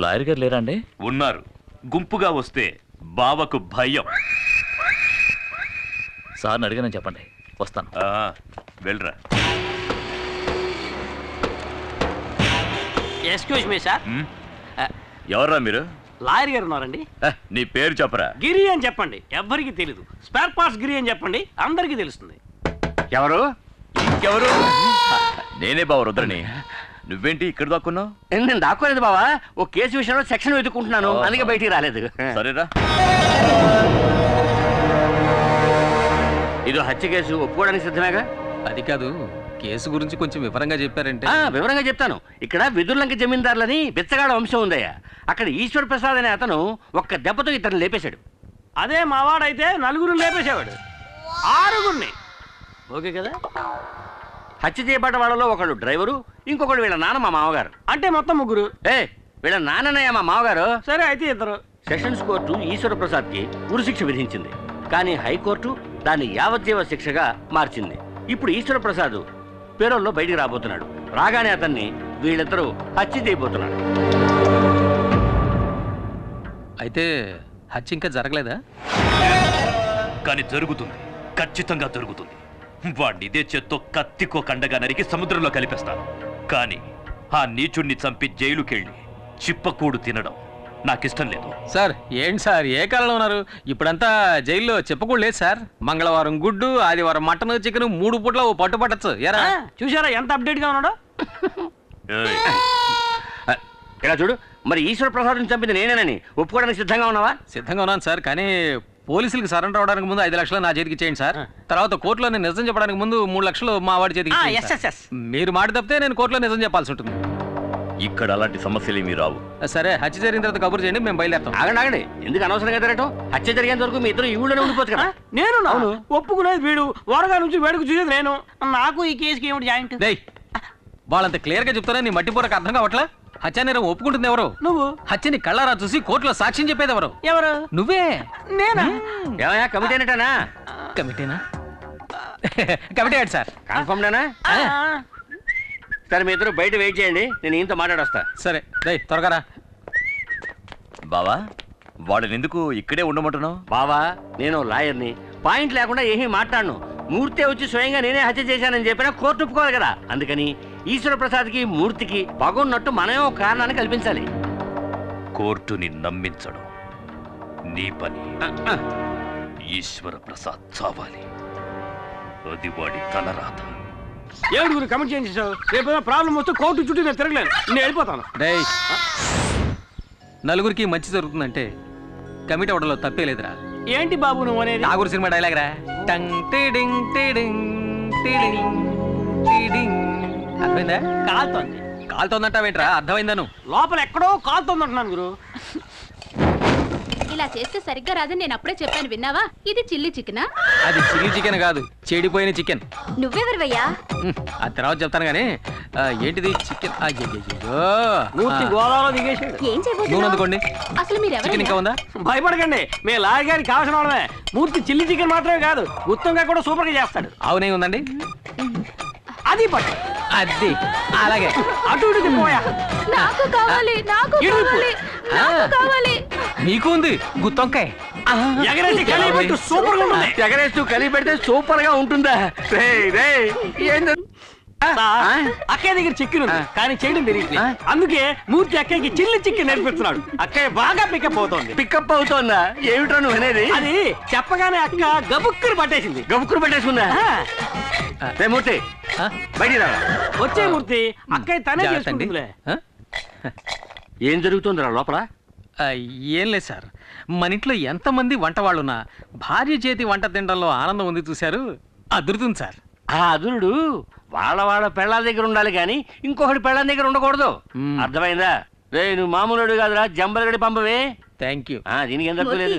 Lawyer గారు లేరా అండి? ఉన్నారు. గుంపుగా వస్తే బావకు భయం. సార్ని అడిగానని చెప్పండి, వస్తాను. వెళ్ళరా. Excuse me sir. ఎవర్రా మీరు? లాయర్ గారు ఉన్నారండి. నీ పేరు చెప్పరా. గిరి అని చెప్పండి, ఎవ్వరికి తెలీదు. స్పేర్ పార్ట్స్ గిరి అని చెప్పండి, అందరికీ తెలుస్తుంది. ఎవరు? ఇంకెవరు? నేనే బావ రుద్రని. నువ్వేంటి ఇక్కడ దాక్కున్నావు? నేను దాక్కోలేదు బావా, ఓ కేసు విషయంలో సెక్షన్ వెతుక్కుంటున్నాను, అందుకే బయటికి రాలేదు. సరేరా. ఇది హత్య కేసు, ఒప్పుకోవడానికి సిద్ధమేగా? అది కాదు, కేసు గురించి కొంచెం వివరంగా చెప్పారంటే. వివరంగా చెప్తాను. ఇక్కడ విదుర్లంక జమీందారులని బిచ్చగాడ వంశం ఉందయ్యా. అక్కడ ఈశ్వర్ ప్రసాద్ అనే అతను ఒక్క దెబ్బతో ఇతను లేపేశాడు. అదే మావాడైతే నలుగురు లేపేసేవాడు, 6గురిని. ఓకే కదా? హత్య చేయబడ్డ వాళ్ళలో ఒకడు డ్రైవరు, ఇంకొకడు వీళ్ళ నాన్న మా మామగారు. అంటే మొత్తం 3. వీళ్ళ నాన్ననయ్య మా మామగారు. సరే అయితే 2. సెషన్స్ కోర్టు ఈశ్వర ప్రసాద్కి ఉరిశిక్ష విధించింది, కానీ హైకోర్టు దాన్ని యావజ్జీవ శిక్షగా మార్చింది. ఇప్పుడు ఈశ్వర ప్రసాద్ పేరోల్లో బయటికి రాబోతున్నాడు. రాగానే అతన్ని వీళ్ళిద్దరూ హత్య చేయబోతున్నాడు. అయితే హత్య ఇంకా జరగలేదా? కానీ జరుగుతుంది, ఖచ్చితంగా జరుగుతుంది. వాడిని ఇదే చేత్తో కత్తికో కండగా నరికి సముద్రంలో కలిపేస్తాను. కానీ ఆ నీచుణ్ణి చంపి జైలుకెళ్ళి చిప్పకూడు తినడం నాకిష్టం లేదు. సార్ ఏంటి సార్, ఏ కాలంలో ఉన్నారు? ఇప్పుడంతా జైల్లో చెప్పకూడదు లేదు సార్. మంగళవారం గుడ్డు, ఆదివారం మటన్, చికెన్ 3 పూట్ల ఓ పట్టు పట్టచ్చు. ఎరా చూసారా ఎంత అప్డేట్ గా ఉన్నాడో? ఇలా చూడు, మరి ఈశ్వర ప్రసాద్ని చంపింది నేనేనని ఒప్పుకోవడానికి సిద్ధంగా ఉన్నావా? సిద్ధంగా ఉన్నాను సార్, కానీ పోలీసులకు సరెండర్ అవడానికి ముందు 5 లక్షలు నా చేతికి ఇచ్చేయండి సార్. తర్వాత కోర్టులో నేను నిజం చెప్పడానికి ముందు 3 లక్షలు మా వాడి చేతికి ఇచ్చేయండి. మీరు మాట తప్పితే నేను కోర్టులో నిజం చెప్పాల్సి ఉంటుంది. ఇక్కడ అలాంటి సమస్యలు మీ రావు. సరే, హత్య జరిగిన తర్వాత కబురు చేయండి, మేము బయలుదేరుతాం. ఆగండి, ఎందుకు అనవసరంగా తిరగటం? హత్య జరిగేంత వరకు మీ ఇద్దరు ఈ ఊళ్ళోనే ఉండిపోవచ్చు కదా. నేను ఒప్పుకునేది వీడు, వరగా నుంచి వేడుకు చూసేది నేను. నాకు ఈ కేసుకి ఏమిటి జాయింట్? వాళ్ళంత క్లియర్ గా చెప్తారా, నీ మట్టిపూరకు అర్థం కావట్లా? హత్య నేరం ఒప్పుకుంటుంది ఎవరు? నువ్వు. హత్యని కళ్ళారా చూసి కోర్టులో సాక్ష్యం చెప్పేది ఎవరు? ఎవరు? నువ్వే. నేనా? ఏమయ్యా, కమిటీ అనేటానా? కమిటీనా? కమిటీ ఏంటి సార్? కన్ఫర్మ్ నేనా? సరే, మీ ఇద్దరు బయట వెయిట్ చేయండి, నేను ఈయనతో మాట్లాడొస్తా. సరే, త్వరగా రా. బావా, వాళ్ళని ఎందుకు ఇక్కడే ఉండమంటున్నావు? బావా, నేను లాయర్ని, పాయింట్ లేకుండా ఏమీ మాట్లాడను. మూర్తి వచ్చి స్వయంగా నేనే హత్య చేశానని చెప్పినా కోర్టు ఒప్పుకోవాలి కదా. అందుకని ఈశ్వర ప్రసాద్కి మూర్తికి పగున్నట్టు మనమే ఒక కారణాన్ని కల్పించాలి. కోర్టుని నమ్మించడం నీ పని. ఈశ్వర ప్రసాద్ చావాలి, అది వాడి తలరాత. ఏడుగురు కమిట్ చేయించావు, రేపు ప్రాబ్లం వస్తే కోర్టు చుట్టూ నేను తిరగలేను, నేను వెళ్ళిపోతాను. నలుగురికి మంచి జరుగుతుందంటే కమిటీ అవడంలో తప్పే లేదురా. ఏంటి బాబు నువ్వు అనేది? నాగూరు సినిమా డైలాగ్ రా. టంగ్ టిడింగ్ టిడింగ్ టిడింగ్ టిడింగ్. అర్థమైందా? కాలుతోంది. కాలుతోందంటావేంట్రా? అర్థమైందా? నువ్వు లోపల ఎక్కడో కాలుతోందంటున్నాను గురు. ఇలా చేస్తే సరిగ్గా రాదని నేను అప్పుడే చెప్పాను, విన్నావా? ఇది చిల్లీ చికెనా? అది చిల్లీ చికెన్ కాదు, చెడిపోయిన చికెన్. నువ్వెవరివయ్యా? ఆ తర్వాత చెప్తాను గానీ ఏంటిది చికెన్? మూర్తి గోదావరిలో దిగేసాడు. ఏం చేయబోతున్నా? నూనె అందుకోండి. అసలు మీరు చికెన్ ఇంకా ఉందా? భయపడకండి, మీ లాయర్ గారికి కావాల్సిన వాళ్ళమే. మూర్తి చిల్లీ చికెన్ మాత్రమే కాదు, గుత్తంగా కూడా సూపర్ గా చేస్తాడు. అవునే ఉందండి, అది పట్టు. అది అలాగే అటు ఇటు తిప్పోయా. నాకు కావాలి, నాకు కావాలి, నాకు కావాలి. నీకు ఉంది గుత్తొంకాయ. ఎగరేసి కలిపెట్టు, సూపర్ గా ఉంటుంది. ఎగరేస్తూ కలిపి పెడితే సూపర్ గా ఉంటుందా? అక్కయ్య దగ్గర చికెన్ ఉంది, కానీ చేయడం తెలియదు. అందుకే మూర్తి అక్కయ్యకి చిల్లి చికెన్ నేర్పిస్తున్నాడు. అక్కయ్య బాగా పికప్ అవుతోంది. పికప్ అవుతోందా? ఏమిటో నువ్వు అనేది? అది చెప్పగానే అక్క గబుక్కురు పట్టేసింది. గబుక్కురు పట్టేసుకుందా? మూర్తి బయటికి రా. వచ్చే మూర్తి, అక్కయ్య తనే చేసుకుంటుందిలే. ఏం జరుగుతుందిరా లోపల? ఏం లేదు సార్, మన ఇంట్లో ఎంతమంది వంట వాళ్ళున్నా భార్య చేతి వంట తినడంలో ఆనందం ఉంది చూశారు, అదురుతుంది సార్. ఆ అదురుడు వాళ్ళ పెళ్ళాల దగ్గర ఉండాలి కానీ ఇంకొకటి పెళ్ళాల దగ్గర ఉండకూడదు. అర్థమైందా? నువ్వు మామూలుడు కాదురా, జంబలగడి పంపవే. Thank you. దీనికి ఏం తక్కువ లేదు.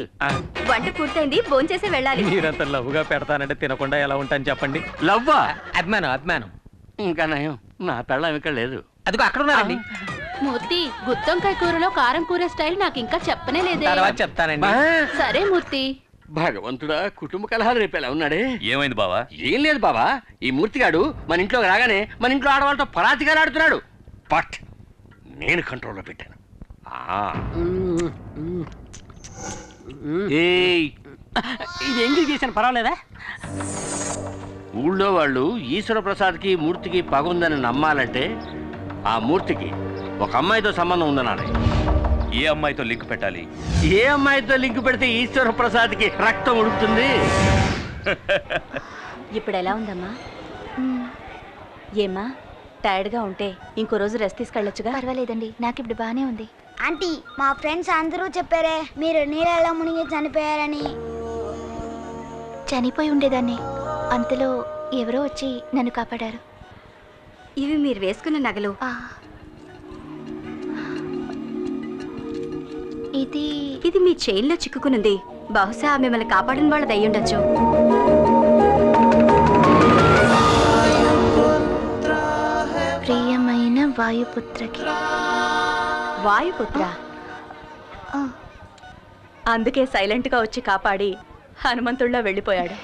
వంట పూర్తయింది, భోంచేసి వెళ్ళాలి. మీరంత లవ్వుగా పెడతానంటే తినకుండా ఎలా ఉంటాను చెప్పండి. లవ్వా? అభిమానం. ఇంకా నయం, నా పెళ్ళం ఇక్కడ లేదు. అదిగో అక్కడ ఉన్నారండి. మూర్తి, గుత్తొంకాయ కూరలో కారం కూర స్టైల్ నాకు ఇంకా చెప్పనే లేదే. తర్వాత చెప్తానండి. సరే మూర్తి. భగవంతుడా, కుటుంబ కలహాలు రేపేలా ఉన్నాడే. ఏమైంది బావా? ఏం లేదు బాబా, ఈ మూర్తిగాడు మన ఇంట్లోకి రాగానే మన ఇంట్లో ఆడవాళ్ళతో పరాతిగా ఆడుతున్నాడు. బట్ నేను కంట్రోల్లో పెట్టాను. ఏయ్, ఇది ఎంగిల్ చేశాను పర్వాలేదా? ఊళ్ళో వాళ్ళు ఈశ్వర ప్రసాద్కి మూర్తికి పగ ఉందని నమ్మాలంటే ఆ మూర్తికి ఒక అమ్మాయితో సంబంధం ఉందన్నాడు. ఏ అమ్మాయితో లింక్ పెట్టాలి? ఏ అమ్మాయితో లింక్ పెడితే ఈశ్వర ప్రసాద్కి రక్తం ఉడుకుతుంది? ఇప్పుడు ఎలా ఉందమ్మా? ఏమ్మా, టైర్డ్గా ఉంటే ఇంకో రోజు రెస్ట్ తీసుకెళ్ళొచ్చుగా. పర్వాలేదండి, నాకు ఇప్పుడు బానే ఉంది. ఆంటీ, మా ఫ్రెండ్స్ అందరూ చెప్పారే మీరు నీళ్ళలో మునిగి చనిపోయారని. చనిపోయి ఉండేదాన్ని, అంతలో ఎవరో వచ్చి నన్ను కాపాడారు. ఇవి మీరు వేసుకున్న నగలు. ఇది మీ చైన్లో చిక్కుకునుంది. బహుశా మిమ్మల్ని కాపాడిన వాళ్ళది అయ్యుండొచ్చు. ప్రియమైన వాయుపుత్రకి. వాయుపుత్ర? అందుకే సైలెంట్గా వచ్చి కాపాడి హనుమంతుడిలో వెళ్ళిపోయాడు.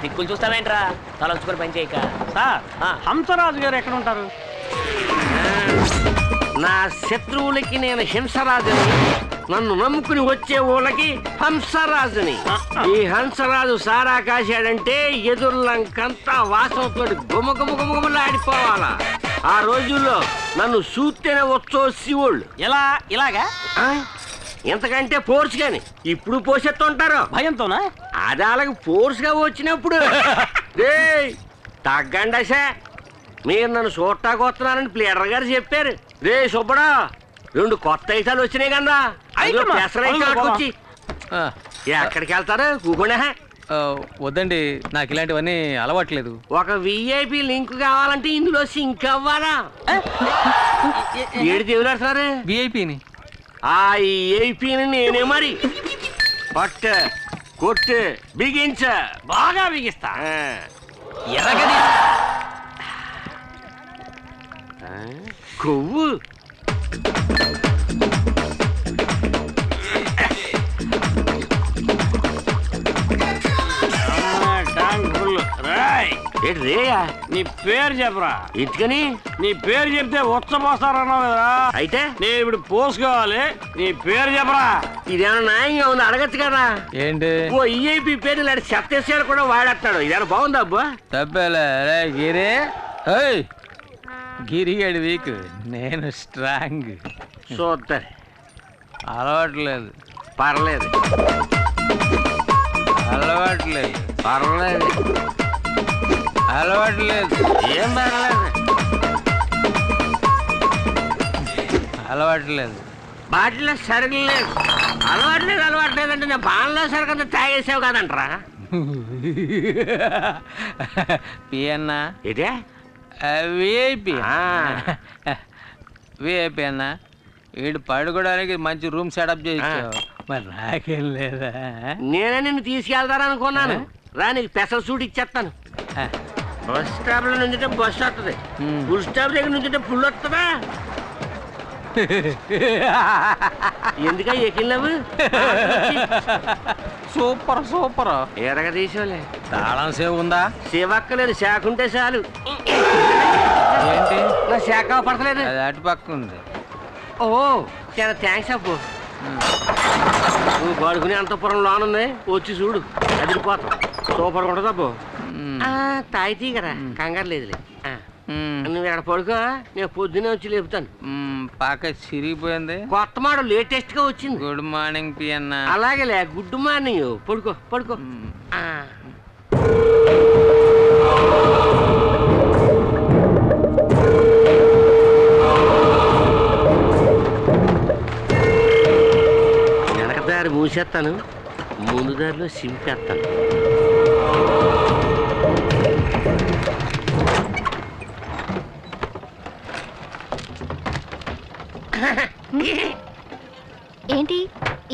దిక్కులు చూస్తావేంట్రా, తలొచ్చుకొని పని చేయక. సార్, హంసరాజు గారు ఎక్కడ ఉంటారు? నా శత్రువులకి నేను హింసరాజుని, నన్ను నమ్ముకుని వచ్చే ఊళ్ళకి హంసరాజుని. ఈ హంసరాజు సారా కాశాడంటే ఎదుర్లంకంతా వాసనతో గుమగుమగుమగుమలాడిపోవాలా. ఆ రోజుల్లో నన్ను చూస్తేనే వచ్చో శివుళ్ళు. ఇలాగా ఎంతకంటే ఫోర్స్ గాని ఇప్పుడు పోసేస్తుంటారు భయంతోనా? అది అలాగే ఫోర్స్ గా వచ్చినప్పుడు తగ్గండి. మీరు నన్ను చూడటానికి వస్తున్నారని ప్లేడర్ గారు చెప్పారు. రే సుబ్బడా, 2 కొత్త ఐటాలు వచ్చినాయి కదా, వచ్చి ఎక్కడికి వెళ్తారు? కూకుండా వద్దండి, నాకు ఇలాంటివన్నీ అలవాట్లేదు. ఒక విఐపి లింక్ కావాలంటే ఇందులో సింక్ అవ్వాలా? ఏడు దేవులాడుతున్నారు విఐపిని. ఆ విఐపిని నేనే మరి పట్టు కొట్టు బిగించ బాగా బిగిస్తా. ఎరగది కొవ్వు రేయా, నీ పేరు చెప్పరా. ఇటుకని నీ పేరు చెప్తే ఉచ్చపోస్తారన్నావు కదా, అయితే నేను ఇప్పుడు పోసుకోవాలి. నీ పేరు చెప్పరా. ఇదేమన్నా న్యాయంగా ఉంది? అడగచ్చు కదా. ఏంటి? ఓ ఈఐపి పేరు ఇలాంటి చెత్తేసాడు కూడా వాడేస్తాడు. ఇదేమన్నా బాగుందా అబ్బా? తప్పేలే గిరి. గిరిగాడి వీక్, నేను స్ట్రాంగ్. చూద్దాం. అలవాట్లేదు. పర్లేదు. అలవాట్లేదు. పర్లేదు. అలవాట్లేదు. ఏం పర్లేదు. అలవాట్లేదు. బాటిలో సరుకు లేదు. అలవాట్లేదు అంటే నేను బాణలో సరుకు అంతా తాగేసావు కదంటరా. పియన్నా ఇదే విఐపి. విఐపి అన్నా, వీడు పడుకోవడానికి మంచి రూమ్ సెటప్ చేయించావు, మరి నాకేం లేదా? నేనే నిన్ను తీసుకెళ్తారనుకున్నాను. రా, నీకు స్పెషల్ సూట్ ఇచ్చేస్తాను. బస్ స్టాప్ లో నుంచుంటే బస్సు వస్తుంది, ఫుల్ స్టాప్ దగ్గర నుంచుంటే ఫుల్ వస్తుందా? ఎందుక ఎక్కినవు? Super super. ఎరగ తీసుకోలే. తాళం సేవ్ ఉందా? సేవక్కలేదు, శాఖ ఉంటే చాలు. ఏంటి? నా శాఖ పడతలేదు. అది అటు పక్క ఉంది. ఓ, చాలా థ్యాంక్స్ అప్పు. నువ్వు పడుకునే అంతపురం లోనుంది, వచ్చి చూడు, అదిరిపోతాం. సూపర్గా ఉంటుంది అప్పు. తాయితీ కదా, కంగారు లేదులే. నువ్వు ఎక్కడ పడుకో, నేను పొద్దునే వచ్చి లేపుతాను. పాక చిరిగిపోయింది. కొత్త మోడల్ లేటెస్ట్ గా వచ్చింది. గుడ్ మార్నింగ్ పియన్నా. అలాగేలే, గుడ్ మార్నింగ్. పడుకో పడుకో. వెనక దారి మూసేస్తాను, ముందు దారిలో సింపేస్తాను. ఏంటి,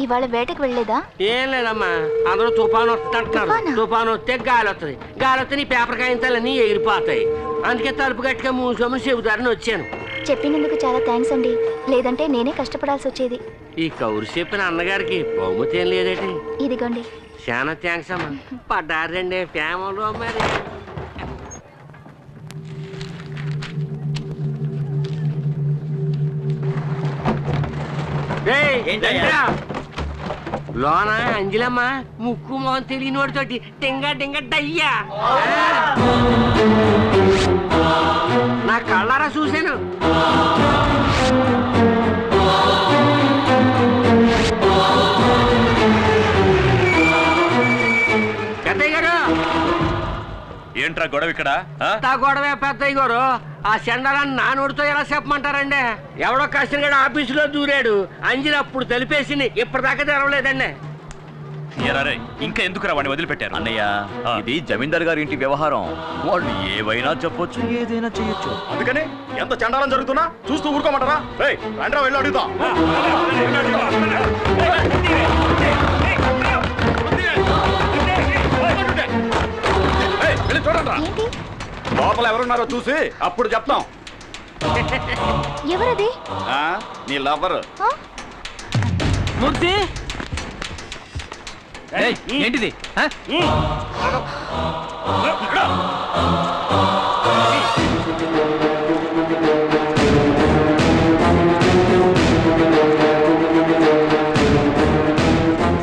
ఇవాళ వేటకు వెళ్ళలేదా? ఏం లేదమ్మా, అందరూ తుఫాను వస్తుంటారు. తుఫాను వస్తే గాలి వస్తుంది, గాలి వస్తే నీ పేపర్ కాయించాలన్నీ ఎగిరిపోతాయి. అందుకే తలుపు గట్టిగా మూసుకోమని చెబుతారని వచ్చాను. చెప్పినందుకు చాలా థ్యాంక్స్ అండి, లేదంటే నేనే కష్టపడాల్సి వచ్చేది. ఈ కౌరు చెప్పిన అన్నగారికి బహుమతి ఏం లేదేటి? ఇదిగోండి. చాలా థ్యాంక్స్ అమ్మా. పడ్డారండి ప్రేమలో మరి. ఏంటయ్యా లోన అంజలమ్మ ముక్కు మొహం తెలియని వాడితోటి టింగా టింగా డయ్యా నా కళ్ళారా చూశాను. పెద్దయ్య గారు ఏంట్రా గొడవ ఇక్కడ గొడవే పెద్దయ్య గారు. ఆ చెండాలని నా నోటితో ఎలా చెప్పమంటారండి? ఎవడో కష్టంగా ఆఫీసులో దూరాడు, అంజలి అప్పుడు తెలిపేసింది, ఇప్పటిదాకా తెరవలేదండి. ఎరారే ఇంకా ఎందుకురా వాడిని వదిలిపెట్టారు? అన్నయ్య ఇది జమీందార్ గారి ఇంటి వ్యవహారం, వాళ్ళు ఏవైనా చెప్పొచ్చు, ఏదైనా చేయొచ్చు. అందుకని ఎంత చండాలం జరుగుతున్నా చూస్తూ ఊరుకోమంటారా? రండ్రా వెళ్ళి అడుగుతా. వెళ్ళి చూడండి, లోపల ఎవరున్నారో చూసి అప్పుడు చెప్తాం. ఎవరది? నీ లవర్. మూర్తి ఏంటిది?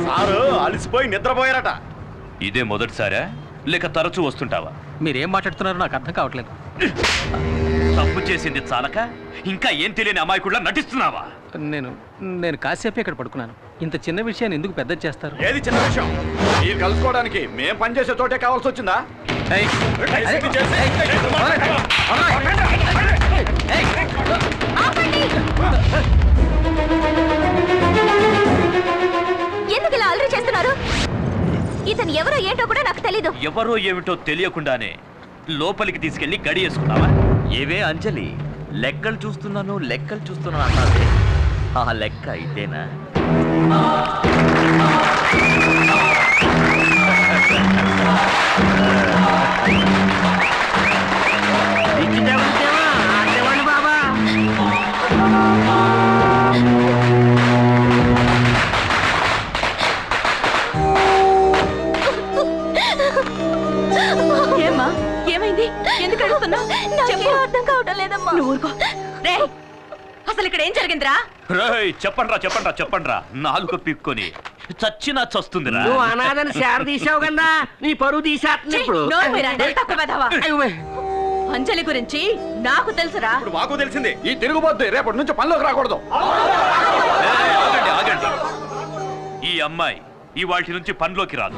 సారు అలసిపోయి నిద్రపోయారట. ఇదే మొదటిసారా లేక తరచూ వస్తుంటావా? మీరేం మాట్లాడుతున్నారో నాకు అర్థం కావట్లేదు. తప్పు చేసింది చాలక ఇంకా ఏం తెలియని అమాయకుడిలా నటిస్తున్నావా? నేను కాసేపే ఇక్కడ పడుకున్నాను. ఇంత చిన్న విషయాన్ని ఎందుకు పెద్ద చేస్తారు? ఏది చిన్న విషయం? మీరు కలుసుకోవడానికి మేం పనిచేసే చోటే కావాల్సి వచ్చిందా? ఎందుకు ఇలా అల్లరి చేస్తున్నారు? ఇతను ఎవరో ఏంటో కూడా నాకు తెలీదు. ఎవరో ఏమిటో తెలియకుండానే లోపలికి తీసుకెళ్లి గడి వేసుకున్నావా? ఏవే అంజలి, లెక్కలు చూస్తున్నాను అన్నది. ఆ లెక్క ఇదేనా? బాబా ఏమ్మా, ఏమైంది? ఎందుకు అడుగుతున్నా? నాకేం అర్థం కావటం లేదమ్మా. అసలు ఇక్కడ ఏం జరిగిందిరా? చెప్పండ్రా నాలుక పిక్కొని చచ్చినా చస్తుందిరా. నువ్వు అనాథని శార తీసావు కదా, నీ పరువు తీసేస్తుంది ఇప్పుడు. అంజలి గురించి నాకు తెలుసురా. ఇప్పుడు మాకు తెలిసింది. ఈ తిరుగుబోద్దు రేపటి నుంచి పనిలోకి రాకూడదు. ఆగండి. ఈ అమ్మాయి ఈ వాటి నుంచి పనిలోకి రాదు.